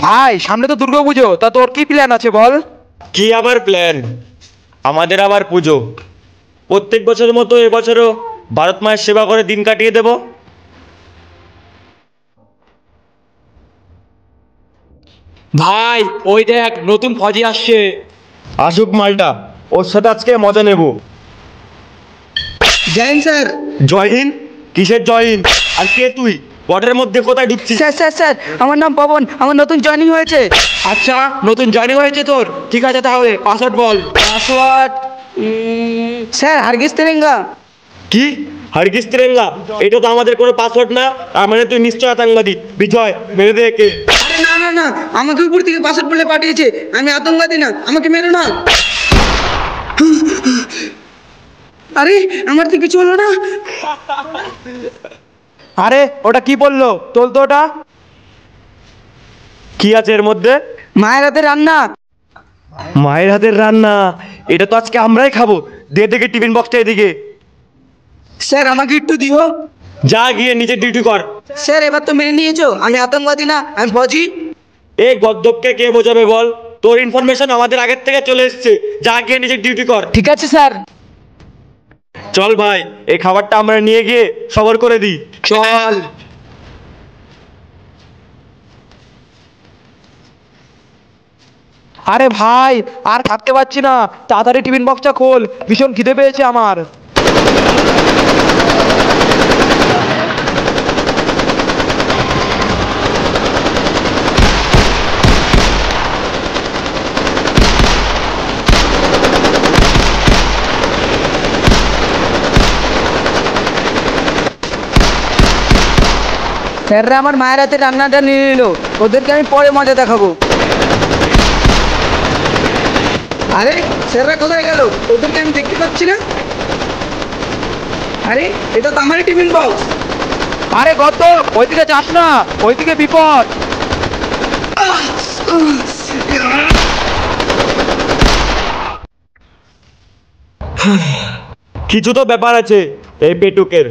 ভাই সামনে তো দুর্গাপুজো, তা তোর কি প্ল্যান আছে বল? কি আবার প্ল্যান? আমাদের আবার পুজো। প্রত্যেক বছরের মতো এবছরও ভারত মায়ের সেবা করে দিন কাটিয়ে দেব। ভাই ওই দেখ নতুন ফজি আসছে। আসুক মালটা, ওর সাথে আজকে মজা নেব। Join sir. জয় হিন্দ? কিসের জয় হিন্দ? আর কে তুই? বর্ডারের মধ্যে কোথায় ঢুকছিস? স্যার স্যার স্যার আমার নাম পবন, আমার নতুন জয়েনিং হয়েছে। আচ্ছা নতুন জয়েনিং হয়েছে তোর, ঠিক আছে তাহলে পাসওয়ার্ড বল। পাসওয়ার্ড স্যার হারগিজ তেরেঙ্গা। কি হারগিস তিরেঙ্গা? এটা তো আমাদের কোনো পাসওয়ার্ড না। তার মানে তুই নিশ্চয় আতঙ্কবাদী। বিজয়, মেরে দে একে। আরে না না না, আমাকে উপর থেকে পাসওয়ার্ড বলে পাঠিয়েছে, আমি আতঙ্কবাদী না, আমাকে মেরো না। আরে আমার তো কিছু হলো না। আরে ওটা কি বললো? তোল তো ওটা। কি আছে এর মধ্যে? মায়ের হাতে রান্না। মায়ের হাতের রান্না? এটা তো আজকে আমরাই খাবো। দে দেখে টিফিন বক্সটা এদিকে। স্যার আমাকে একটু দিও। যা গিয়ে নিজের ডিউটি কর। স্যার এবার তো মেনে নিয়েছো আমি আতঙ্কবাদী না, আমি ফৌজি। এই গদ্দপকে কে বোঝাবে বল? তোর ইনফরমেশন আমাদের আগের থেকে চলে এসেছে। যা গিয়ে নিজের ডিউটি কর। ঠিক আছে স্যার। চল ভাই, এই খাবারটা আমরা নিয়ে গিয়ে সবর করে দিই। চল। আরে ভাই আর থাকতে পারছি না, তাড়াতাড়ি টিফিন বক্সটা খোল, ভীষণ খিদে পেয়েছে আমার। স্যাররা আমার মায়ের হাতে রান্নাটা নিয়ে নিল, ওদেরকে আমি পরে মজা দেখাবো। আরে স্যাররা কোথায় গেল? ওদেরকে আমি দেখতে পাচ্ছি না। আরে এটা তো আমারই টিফিন বক্স। আরে গত ওইদিকে যাস না, ওইদিকে বিপদ। কিছু তো ব্যাপার আছে এই পেটুকের।